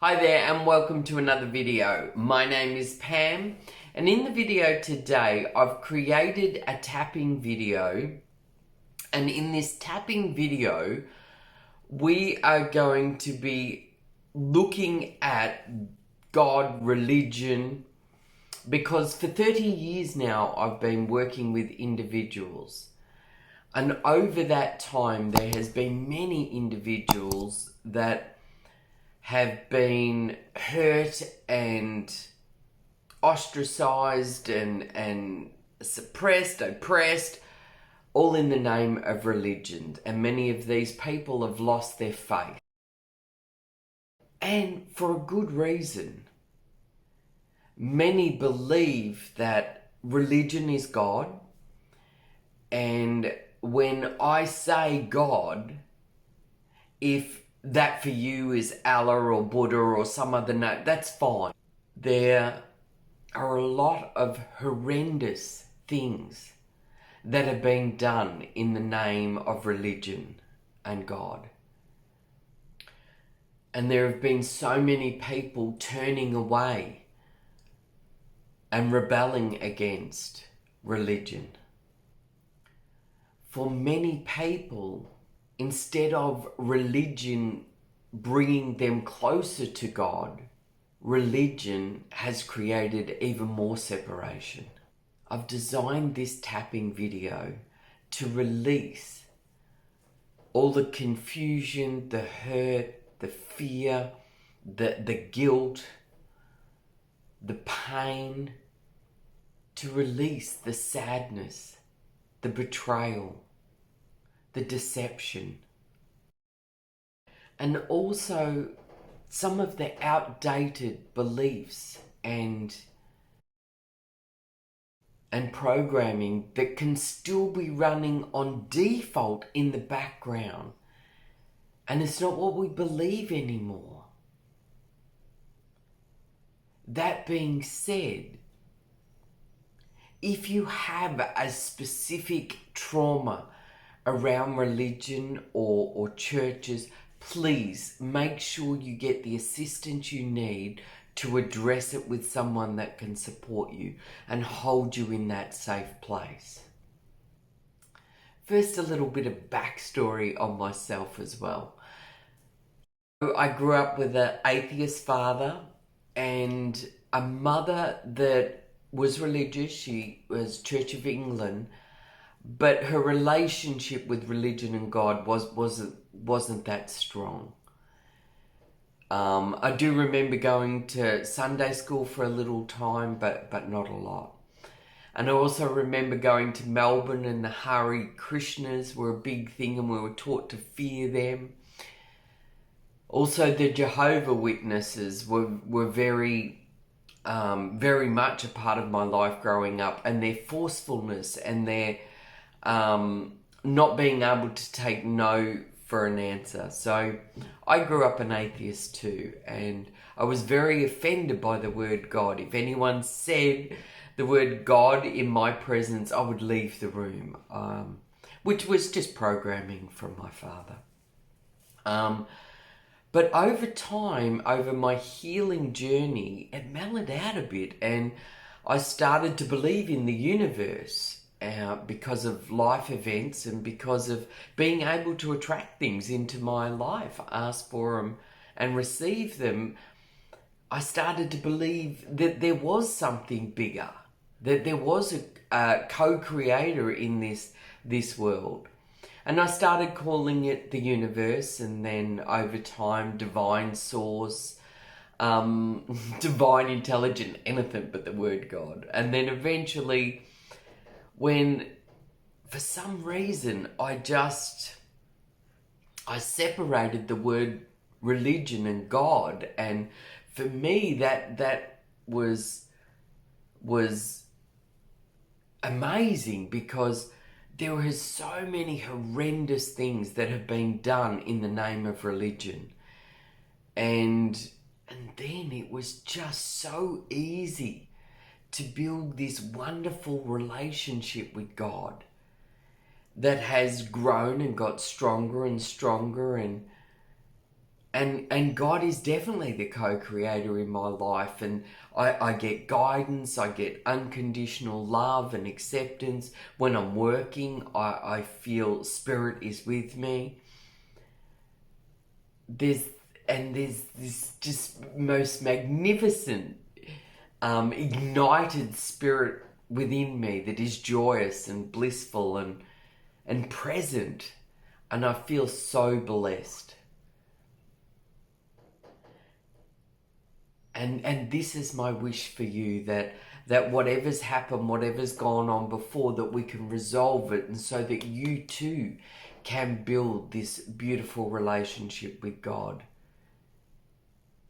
Hi there and welcome to another video. My name is Pam, and in the video today I've created a tapping video, and in this tapping video we are going to be looking at God, religion, because for 30 years now I've been working with individuals, and over that time there has been many individuals that have been hurt and ostracized and suppressed, oppressed, all in the name of religion. And many of these people have lost their faith. And for a good reason. Many believe that religion is God. And when I say God, if that for you is Allah or Buddha or some other name, that's fine. There are a lot of horrendous things that are being done in the name of religion and God. And there have been so many people turning away and rebelling against religion. For many people, instead of religion bringing them closer to God, religion has created even more separation. I've designed this tapping video to release all the confusion, the hurt, the fear, the guilt, the pain, to release the sadness, the betrayal, the deception, and also some of the outdated beliefs and programming that can still be running on default in the background, and it's not what we believe anymore. That being said, if you have a specific trauma around religion or churches, please make sure you get the assistance you need to address it with someone that can support you and hold you in that safe place. First, a little bit of backstory on myself as well. I grew up with an atheist father and a mother that was religious. She was Church of England, but her relationship with religion and God wasn't that strong. I do remember going to Sunday school for a little time, but not a lot. And I also remember going to Melbourne, and the Hare Krishnas were a big thing, and we were taught to fear them. Also, the Jehovah Witnesses were very much a part of my life growing up, and their forcefulness and their not being able to take no for an answer. So I grew up an atheist too, and I was very offended by the word God. If anyone said the word God in my presence, I would leave the room, which was just programming from my father. But over time, over my healing journey, it mellowed out a bit, and I started to believe in the universe because of life events and because of being able to attract things into my life, ask for them and receive them. I started to believe that there was something bigger, that there was a co-creator in this world. And I started calling it the universe, and then over time, divine source, divine intelligence, anything but the word God. And then eventually, when for some reason I separated the word religion and God, and for me that was amazing, because there are so many horrendous things that have been done in the name of religion. And then it was just so easy to build this wonderful relationship with God that has grown and got stronger and stronger, and And God is definitely the co-creator in my life, and I get guidance, I get unconditional love and acceptance. When I'm working, I feel Spirit is with me. There's this just most magnificent ignited spirit within me that is joyous and blissful and present, and I feel so blessed. And this is my wish for you, that whatever's happened, whatever's gone on before, that we can resolve it, and so that you too can build this beautiful relationship with God.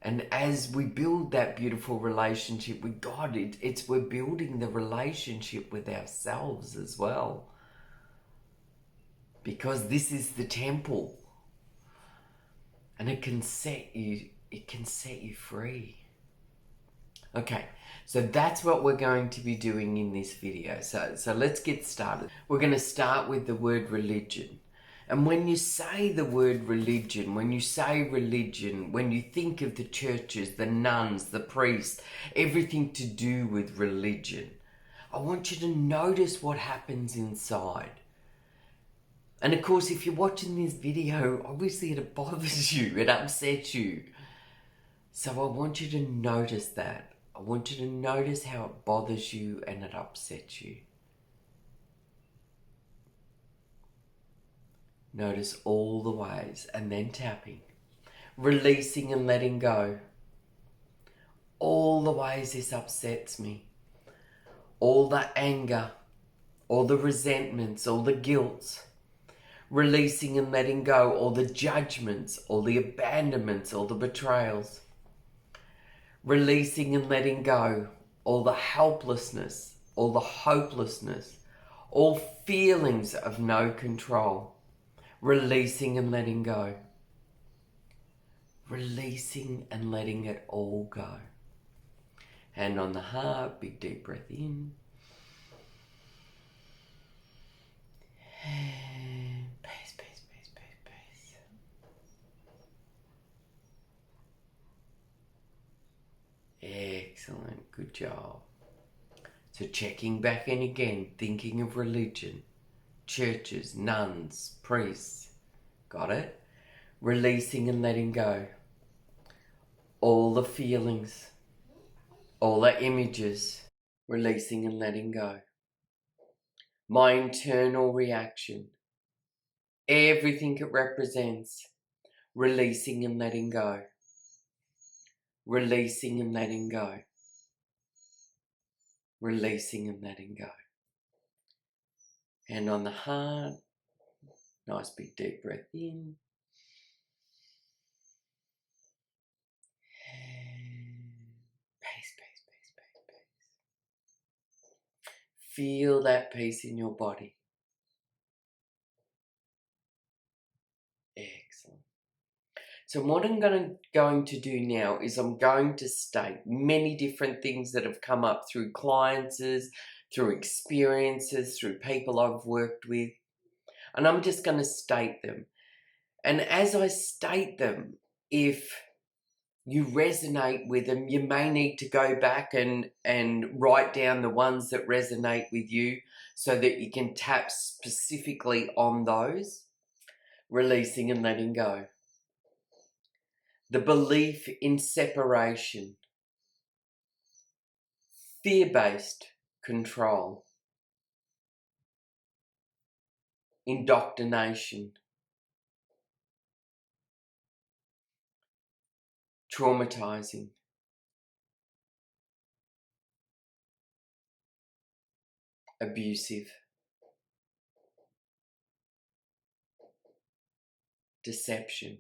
And as we build that beautiful relationship with God, we're building the relationship with ourselves as well. Because this is the temple. And it can set you free. Okay, so that's what we're going to be doing in this video. So let's get started. We're going to start with the word religion. And when you say the word religion, when you think of the churches, the nuns, the priests, everything to do with religion, I want you to notice what happens inside. And of course, if you're watching this video, obviously it bothers you, it upsets you. So I want you to notice that. I want you to notice how it bothers you and it upsets you. Notice all the ways, and then tapping. Releasing and letting go. All the ways this upsets me. All the anger, all the resentments, all the guilt. Releasing and letting go all the judgments, all the abandonments, all the betrayals. Releasing and letting go all the helplessness, all the hopelessness, all feelings of no control. Releasing and letting go. Releasing and letting it all go. Hand on the heart, big deep breath in. And peace, peace, peace, peace, peace. Excellent, good job. So checking back in again, thinking of religion, churches, nuns, priests. Got it? Releasing and letting go. All the feelings, all the images, releasing and letting go. My internal reaction, everything it represents, releasing and letting go. Releasing and letting go. Releasing and letting go. Hand on the heart. Nice big deep breath in. Peace, peace, peace, peace, peace. Feel that peace in your body. Excellent. So what I'm going to do now is I'm going to state many different things that have come up through clients, through experiences, through people I've worked with. And I'm just going to state them. And as I state them, if you resonate with them, you may need to go back and write down the ones that resonate with you so that you can tap specifically on those. Releasing and letting go. The belief in separation. Fear-based control. Indoctrination. Traumatizing. Abusive. Deception.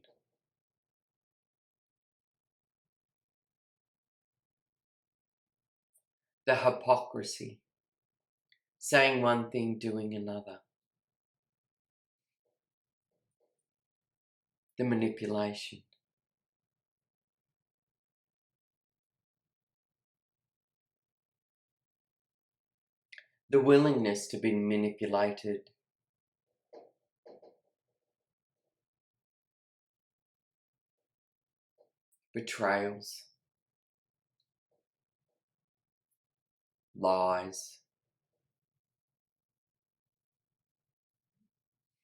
The hypocrisy. Saying one thing, doing another. The manipulation. The willingness to be manipulated. betrayals, lies,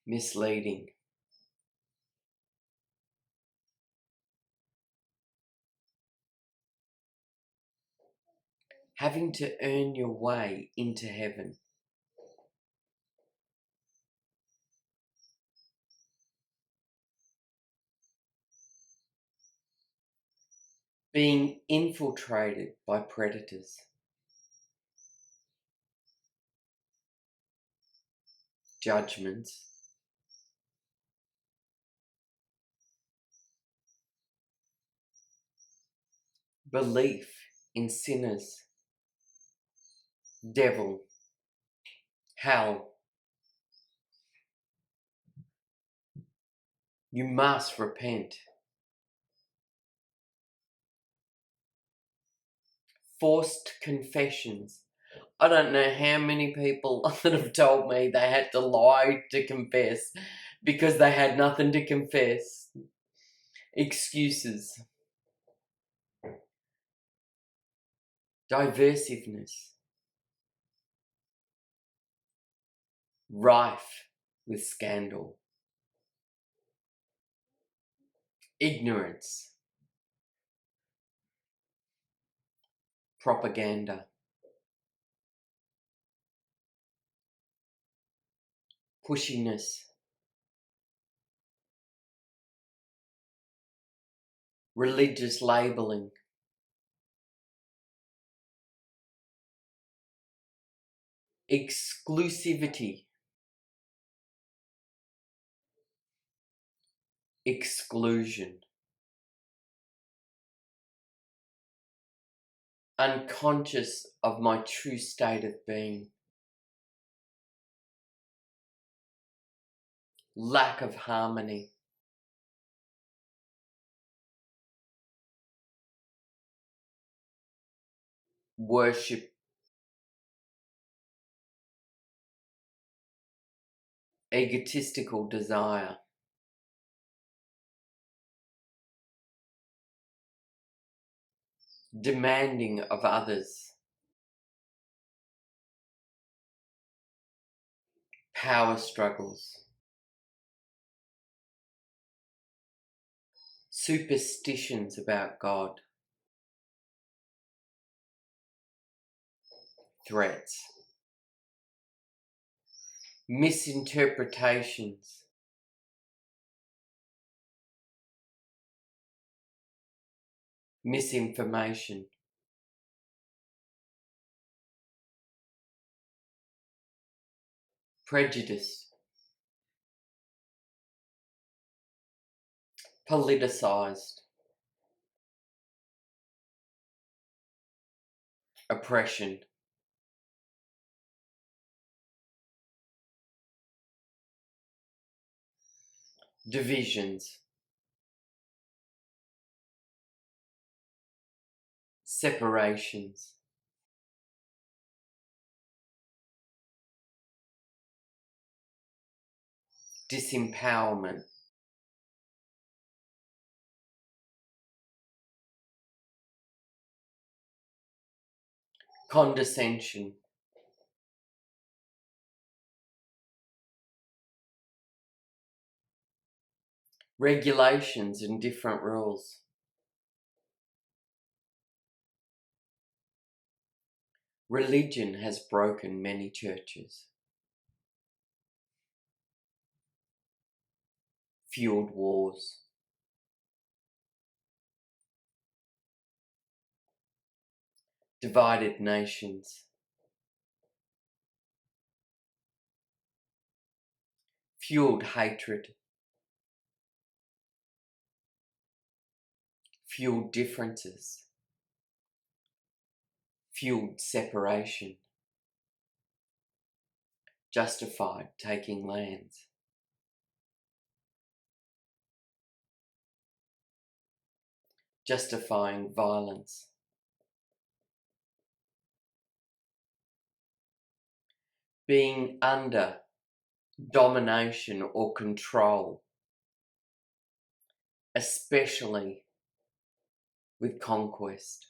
misleading, having to earn your way into heaven, being infiltrated by predators, judgments, belief in sinners, devil, hell. You must repent. Forced confessions. I don't know how many people that have told me they had to lie to confess because they had nothing to confess. Excuses. Diversiveness. Rife with scandal. Ignorance. Propaganda. Pushiness. Religious labelling. Exclusivity. Exclusion. Unconscious of my true state of being. Lack of harmony. Worship. Egotistical desire. Demanding of others. Power struggles. Superstitions about God. Threats. Misinterpretations. Misinformation. Prejudice. Politicized. Oppression. Divisions. Separations. Disempowerment. Condescension. Regulations and different rules. Religion has broken many churches. Fueled wars. Divided nations. Fueled hatred. Fueled differences. Fueled separation. Justified taking lands. Justifying violence. Being under domination or control, especially with conquest,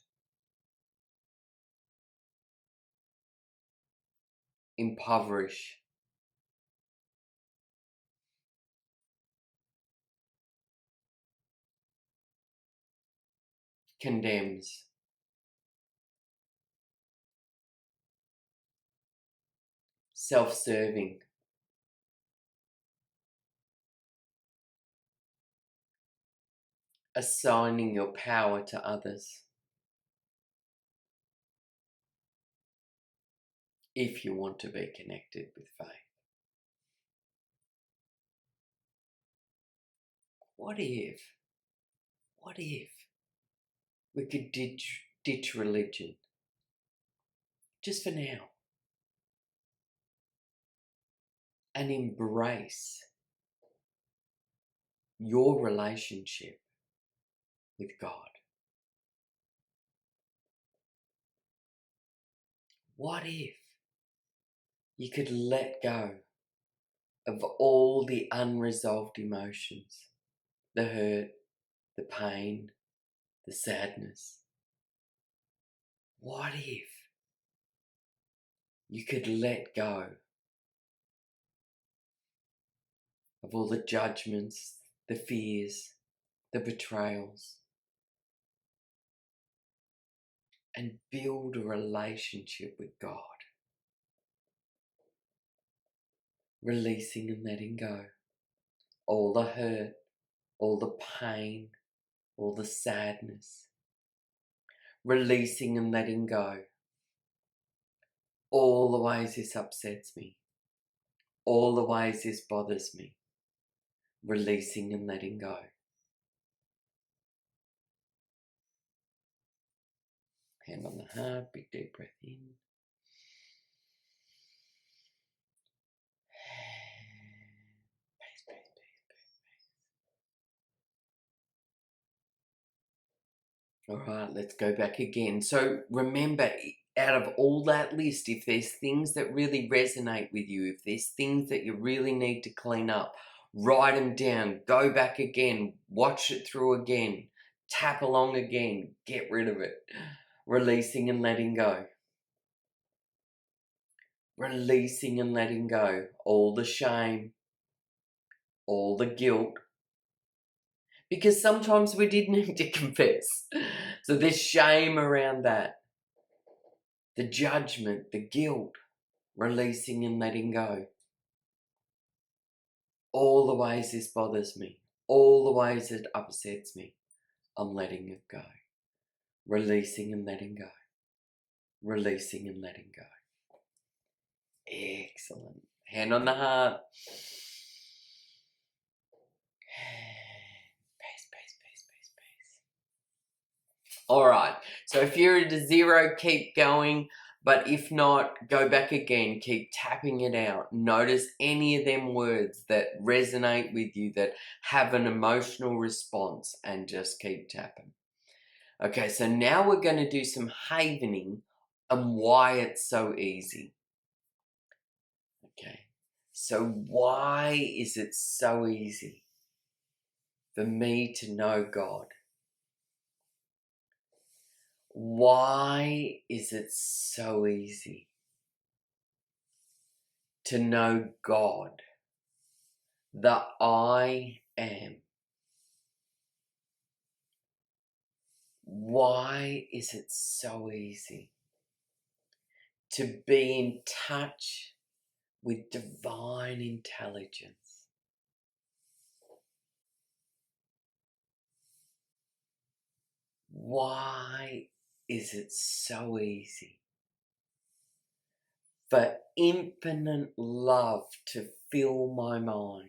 impoverish, condemns, self-serving, assigning your power to others if you want to be connected with faith. What if we could ditch religion just for now and embrace your relationship with God? What if you could let go of all the unresolved emotions, the hurt, the pain, the sadness? What if you could let go of all the judgments, the fears, the betrayals, and build a relationship with God, releasing and letting go all the hurt, all the pain, all the sadness, releasing and letting go all the ways this upsets me, all the ways this bothers me, releasing and letting go. Hand on the heart, big deep breath in. All right, let's go back again. So remember, out of all that list, if there's things that really resonate with you, if there's things that you really need to clean up, write them down, go back again, watch it through again, tap along again, get rid of it. Releasing and letting go. Releasing and letting go all the shame, all the guilt, because sometimes we did need to confess. So there's shame around that. The judgment, the guilt, releasing and letting go. All the ways this bothers me, all the ways it upsets me, I'm letting it go. Releasing and letting go. Releasing and letting go. Excellent. Hand on the heart. All right, so if you're at a 0, keep going, but if not, go back again, keep tapping it out. Notice any of them words that resonate with you, that have an emotional response, and just keep tapping. Okay, so now we're going to do some havening and why it's so easy. Okay, so why is it so easy for me to know God? Why is it so easy to know God, the I am? Why is it so easy to be in touch with divine intelligence? Why is it so easy for infinite love to fill my mind?